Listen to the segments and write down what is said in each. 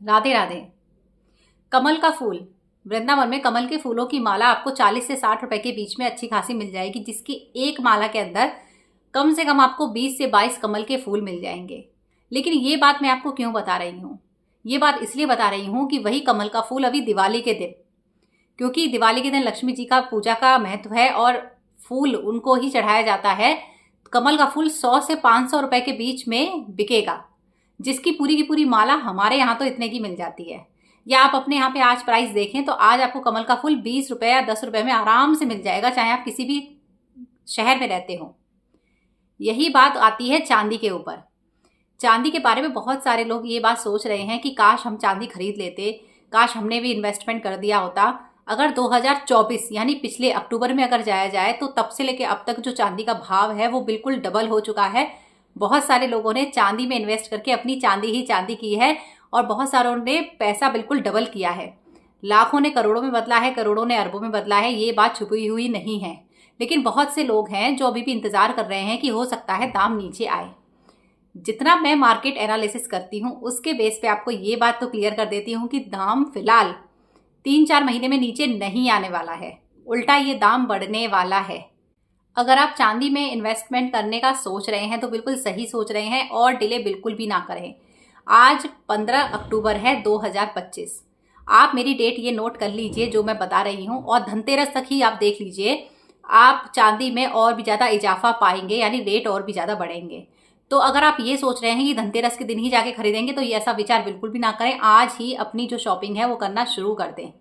राधे राधे। कमल का फूल, वृंदावन में कमल के फूलों की माला आपको 40 से 60 रुपए के बीच में अच्छी खासी मिल जाएगी, जिसकी एक माला के अंदर कम से कम आपको 20 से 22 कमल के फूल मिल जाएंगे। लेकिन ये बात मैं आपको क्यों बता रही हूँ? ये बात इसलिए बता रही हूँ कि वही कमल का फूल अभी दिवाली के दिन, क्योंकि दिवाली के दिन लक्ष्मी जी का पूजा का महत्व है और फूल उनको ही चढ़ाया जाता है। कमल का फूल 100 से 500 रुपए के बीच में बिकेगा, जिसकी पूरी की पूरी माला हमारे यहाँ तो इतने की मिल जाती है। या आप अपने यहाँ पे आज प्राइस देखें तो आज आपको कमल का फूल 20 रुपए या 10 रुपए में आराम से मिल जाएगा, चाहे आप किसी भी शहर में रहते हो। यही बात आती है चांदी के ऊपर। चांदी के बारे में बहुत सारे लोग ये बात सोच रहे हैं कि काश हम चांदी खरीद लेते, काश हमने भी इन्वेस्टमेंट कर दिया होता। अगर 2024 यानी पिछले अक्टूबर में अगर जाया जाए तो तब से लेकर अब तक जो चांदी का भाव है वो बिल्कुल डबल हो चुका है। बहुत सारे लोगों ने चांदी में इन्वेस्ट करके अपनी चांदी ही चांदी की है और बहुत सारों ने पैसा बिल्कुल डबल किया है। लाखों ने करोड़ों में बदला है, करोड़ों ने अरबों में बदला है, ये बात छुपी हुई नहीं है। लेकिन बहुत से लोग हैं जो अभी भी इंतजार कर रहे हैं कि हो सकता है दाम नीचे आए। जितना मैं मार्केट एनालिसिस करती हूँ उसके बेस पे आपको ये बात तो क्लियर कर देती हूँ कि दाम फिलहाल 3-4 महीने में नीचे नहीं आने वाला है, उल्टा ये दाम बढ़ने वाला है। अगर आप चांदी में इन्वेस्टमेंट करने का सोच रहे हैं तो बिल्कुल सही सोच रहे हैं और डिले बिल्कुल भी ना करें। आज 15 अक्टूबर है 2025। आप मेरी डेट ये नोट कर लीजिए जो मैं बता रही हूँ, और धनतेरस तक ही आप देख लीजिए, आप चांदी में और भी ज़्यादा इजाफा पाएंगे, यानी रेट और भी ज़्यादा बढ़ेंगे। तो अगर आप ये सोच रहे हैं कि धनतेरस के दिन ही जाके खरीदेंगे तो ये ऐसा विचार बिल्कुल भी ना करें। आज ही अपनी जो शॉपिंग है वो करना शुरू कर दें।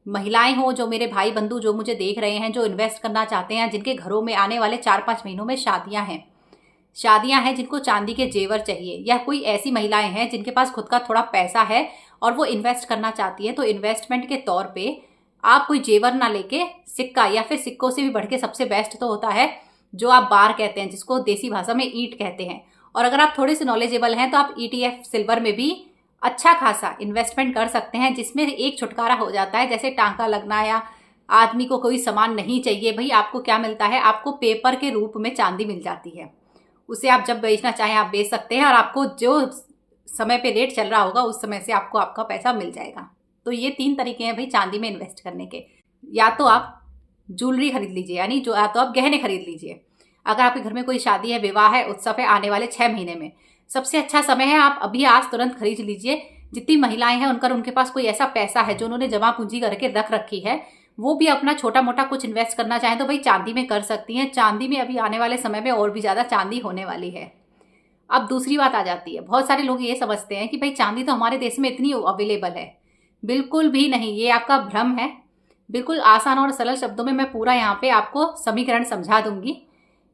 महिलाएं हो, जो मेरे भाई बंधु जो मुझे देख रहे हैं, जो इन्वेस्ट करना चाहते हैं, जिनके घरों में आने वाले 4-5 महीनों में शादियां हैं, जिनको चांदी के जेवर चाहिए, या कोई ऐसी महिलाएं हैं जिनके पास खुद का थोड़ा पैसा है और वो इन्वेस्ट करना चाहती है, तो इन्वेस्टमेंट के तौर पे आप कोई जेवर ना लेके सिक्का, या फिर सिक्कों से भी बढ़ के सबसे बेस्ट तो होता है जो आप बार कहते हैं, जिसको देसी भाषा में ईंट कहते हैं। और अगर आप थोड़े से नॉलेजेबल हैं तो आप ETF सिल्वर में भी अच्छा खासा इन्वेस्टमेंट कर सकते हैं, जिसमें एक छुटकारा हो जाता है। जैसे टांका लगना या आदमी को कोई सामान नहीं चाहिए, भाई आपको क्या मिलता है, आपको पेपर के रूप में चांदी मिल जाती है। उसे आप जब बेचना चाहें आप बेच सकते हैं और आपको जो समय पे रेट चल रहा होगा उस समय से आपको आपका पैसा मिल जाएगा। तो ये 3 तरीके हैं भाई चांदी में इन्वेस्ट करने के। या तो आप ज्वेलरी खरीद लीजिए, यानी जो या तो आप गहने खरीद लीजिए। अगर आपके घर में कोई शादी है, विवाह है, उत्सव है आने वाले 6 महीने में, सबसे अच्छा समय है, आप अभी आज तुरंत खरीद लीजिए। जितनी महिलाएं हैं उनके पास कोई ऐसा पैसा है जो उन्होंने जमा पूंजी करके रख रखी है, वो भी अपना छोटा मोटा कुछ इन्वेस्ट करना चाहें तो भाई चांदी में कर सकती हैं। चांदी में अभी आने वाले समय में और भी ज़्यादा चांदी होने वाली है। अब दूसरी बात आ जाती है, बहुत सारे लोग ये समझते हैं कि भाई चांदी तो हमारे देश में इतनी अवेलेबल है। बिल्कुल भी नहीं, ये आपका भ्रम है। बिल्कुल आसान और सरल शब्दों में मैं पूरा यहाँ पे आपको समीकरण समझा दूंगी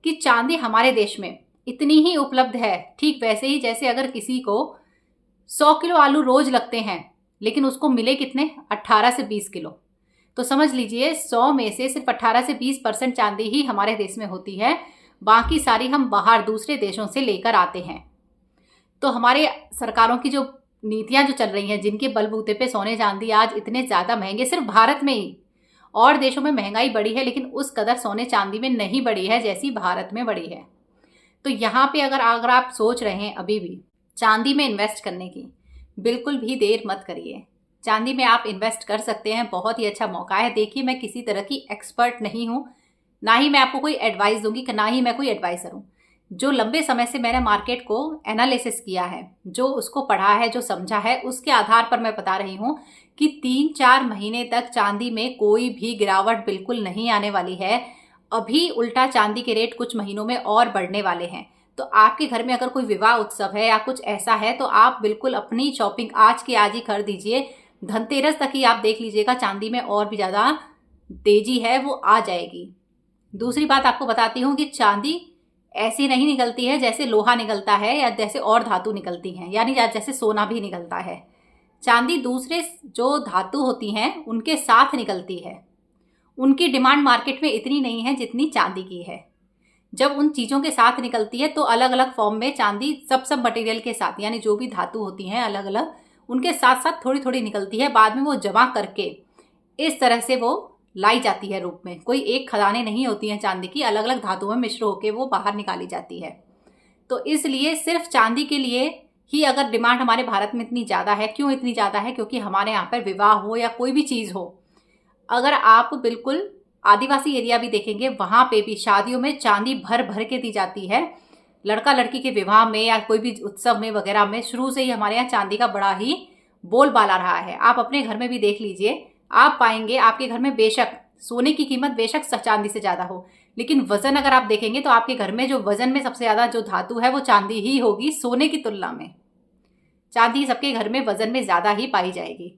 कि चांदी हमारे देश में इतनी ही उपलब्ध है, ठीक वैसे ही जैसे अगर किसी को 100 किलो आलू रोज लगते हैं लेकिन उसको मिले कितने, 18 से 20 किलो। तो समझ लीजिए 100 में से सिर्फ 18 से 20% चांदी ही हमारे देश में होती है, बाकी सारी हम बाहर दूसरे देशों से लेकर आते हैं। तो हमारे सरकारों की जो नीतियां जो चल रही हैं, जिनके बलबूते पे सोने चांदी आज इतने ज़्यादा महंगे, सिर्फ भारत में ही, और देशों में महंगाई बढ़ी है लेकिन उस कदर सोने चांदी में नहीं बढ़ी है जैसी भारत में बढ़ी है। तो यहाँ पे अगर आप सोच रहे हैं अभी भी चांदी में इन्वेस्ट करने की, बिल्कुल भी देर मत करिए। चांदी में आप इन्वेस्ट कर सकते हैं, बहुत ही अच्छा मौका है। देखिए, मैं किसी तरह की एक्सपर्ट नहीं हूँ, ना ही मैं आपको कोई एडवाइस दूंगी, ना ही मैं कोई एडवाइसर हूँ। जो लंबे समय से मैंने मार्केट को एनालिसिस किया है, जो उसको पढ़ा है, जो समझा है, उसके आधार पर मैं बता रही हूँ कि 3-4 महीने तक चांदी में कोई भी गिरावट बिल्कुल नहीं आने वाली है। अभी उल्टा चांदी के रेट कुछ महीनों में और बढ़ने वाले हैं। तो आपके घर में अगर कोई विवाह उत्सव है या कुछ ऐसा है तो आप बिल्कुल अपनी शॉपिंग आज की आज ही कर दीजिए। धनतेरस तक ही आप देख लीजिएगा, चांदी में और भी ज़्यादा तेजी है, वो आ जाएगी। दूसरी बात आपको बताती हूँ कि चांदी ऐसी नहीं निकलती है जैसे लोहा निकलता है या जैसे और धातु निकलती हैं, यानी जैसे सोना भी निकलता है। चांदी दूसरे जो धातु होती हैं उनके साथ निकलती है। उनकी डिमांड मार्केट में इतनी नहीं है जितनी चांदी की है। जब उन चीज़ों के साथ निकलती है तो अलग अलग फॉर्म में चांदी सब मटेरियल के साथ, यानी जो भी धातु होती हैं अलग अलग, उनके साथ साथ थोड़ी थोड़ी निकलती है। बाद में वो जमा करके इस तरह से वो लाई जाती है रूप में। कोई एक खदानें नहीं होती हैं चांदी की, अलग अलग धातुओं में मिश्र होकर वो बाहर निकाली जाती है। तो इसलिए सिर्फ चांदी के लिए ही अगर डिमांड हमारे भारत में इतनी ज़्यादा है, क्यों इतनी ज़्यादा है? क्योंकि हमारे यहाँ पर विवाह हो या कोई भी चीज़ हो, अगर आप बिल्कुल आदिवासी एरिया भी देखेंगे, वहाँ पे भी शादियों में चांदी भर भर के दी जाती है। लड़का लड़की के विवाह में या कोई भी उत्सव में वगैरह में शुरू से ही हमारे यहाँ चांदी का बड़ा ही बोलबाला रहा है। आप अपने घर में भी देख लीजिए, आप पाएंगे आपके घर में बेशक सोने की कीमत बेशक चांदी से ज़्यादा हो, लेकिन वजन अगर आप देखेंगे तो आपके घर में जो वजन में सबसे ज़्यादा जो धातु है वो चांदी ही होगी सोने की तुलना में। चांदी सबके घर में वजन में ज़्यादा ही पाई जाएगी।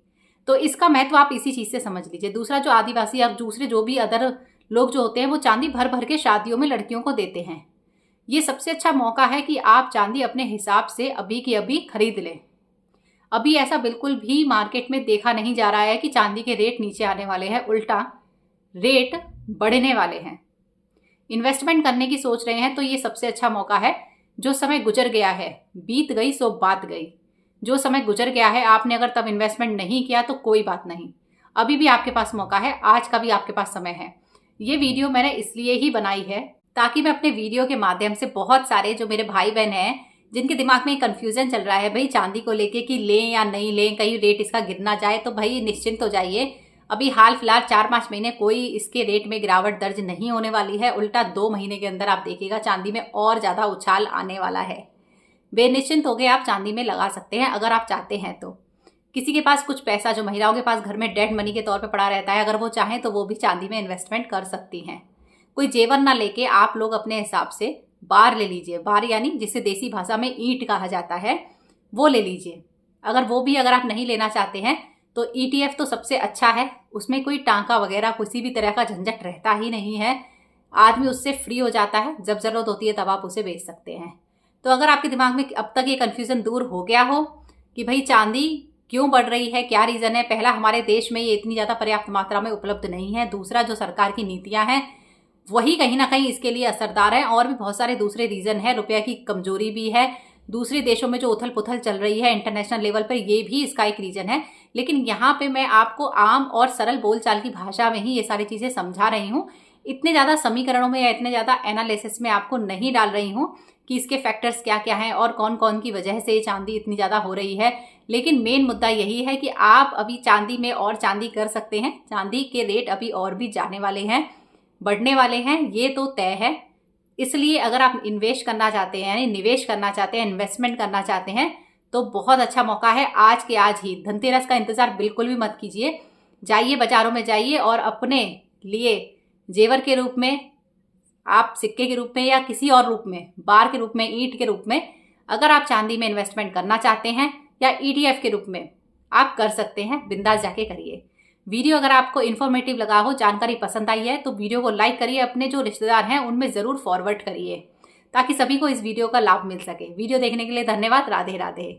तो इसका महत्व आप इसी चीज़ से समझ लीजिए। दूसरा, जो आदिवासी या दूसरे जो भी अदर लोग जो होते हैं वो चांदी भर भर के शादियों में लड़कियों को देते हैं। ये सबसे अच्छा मौका है कि आप चांदी अपने हिसाब से अभी की अभी खरीद लें। अभी ऐसा बिल्कुल भी मार्केट में देखा नहीं जा रहा है कि चांदी के रेट नीचे आने वाले हैं, उल्टा रेट बढ़ने वाले हैं। इन्वेस्टमेंट करने की सोच रहे हैं तो ये सबसे अच्छा मौका है। जो समय गुजर गया है, बीत गई सो बात गई। जो समय गुजर गया है, आपने अगर तब इन्वेस्टमेंट नहीं किया तो कोई बात नहीं, अभी भी आपके पास मौका है, आज का भी आपके पास समय है। ये वीडियो मैंने इसलिए ही बनाई है ताकि मैं अपने वीडियो के माध्यम से बहुत सारे जो मेरे भाई बहन हैं जिनके दिमाग में कन्फ्यूजन चल रहा है भाई चांदी को लेके कि लें या नहीं लें, कहीं रेट इसका गिर ना जाए, तो भाई निश्चिंत हो जाइए। अभी हाल फिलहाल 4-5 महीने कोई इसके रेट में गिरावट दर्ज नहीं होने वाली है, उल्टा 2 महीने के अंदर आप देखिएगा चांदी में और ज़्यादा उछाल आने वाला है। बेनिश्चिंत हो गए आप चांदी में लगा सकते हैं अगर आप चाहते हैं तो। किसी के पास कुछ पैसा जो महिलाओं के पास घर में डेड मनी के तौर पे पड़ा रहता है, अगर वो चाहें तो वो भी चांदी में इन्वेस्टमेंट कर सकती हैं। कोई जेवर ना लेके आप लोग अपने हिसाब से बार ले लीजिए, बार यानी जिसे देसी भाषा में ईंट कहा जाता है, वो ले लीजिए। अगर वो भी अगर आप नहीं लेना चाहते हैं तो ETF तो सबसे अच्छा है, उसमें कोई टांका वगैरह किसी भी तरह का झंझट रहता ही नहीं है, आदमी उससे फ्री हो जाता है, जब ज़रूरत होती है तब आप उसे बेच सकते हैं। तो अगर आपके दिमाग में अब तक ये कन्फ्यूज़न दूर हो गया हो कि भाई चांदी क्यों बढ़ रही है, क्या रीज़न है, पहला हमारे देश में ये इतनी ज़्यादा पर्याप्त मात्रा में उपलब्ध नहीं है, दूसरा जो सरकार की नीतियाँ हैं वही कहीं ना कहीं इसके लिए असरदार है, और भी बहुत सारे दूसरे रीज़न है, रुपये की कमजोरी भी है, दूसरे देशों में जो उथल पुथल चल रही है इंटरनेशनल लेवल पर, ये भी इसका एक रीज़न है। लेकिन यहाँ पे मैं आपको आम और सरल बोलचाल की भाषा में ही ये सारी चीज़ें समझा रही हूँ, इतने ज़्यादा समीकरणों में या इतने ज़्यादा एनालिसिस में आपको नहीं डाल रही हूँ कि इसके फैक्टर्स क्या क्या हैं और कौन कौन की वजह से चांदी इतनी ज़्यादा हो रही है। लेकिन मेन मुद्दा यही है कि आप अभी चांदी में और चांदी कर सकते हैं। चांदी के रेट अभी और भी जाने वाले हैं, बढ़ने वाले हैं, ये तो तय है। इसलिए अगर आप इन्वेस्ट करना चाहते हैं, यानी निवेश करना चाहते हैं, इन्वेस्टमेंट करना चाहते हैं, तो बहुत अच्छा मौका है आज के आज ही। धनतेरस का इंतज़ार बिल्कुल भी मत कीजिए, जाइए बाजारों में जाइए और अपने लिए जेवर के रूप में, आप सिक्के के रूप में या किसी और रूप में, बार के रूप में, ईंट के रूप में, अगर आप चांदी में इन्वेस्टमेंट करना चाहते हैं या ETF के रूप में आप कर सकते हैं, बिंदास जाके करिए। वीडियो अगर आपको इन्फॉर्मेटिव लगा हो, जानकारी पसंद आई है, तो वीडियो को लाइक करिए, अपने जो रिश्तेदार हैं उनमें ज़रूर फॉरवर्ड करिए ताकि सभी को इस वीडियो का लाभ मिल सके। वीडियो देखने के लिए धन्यवाद। राधे राधे।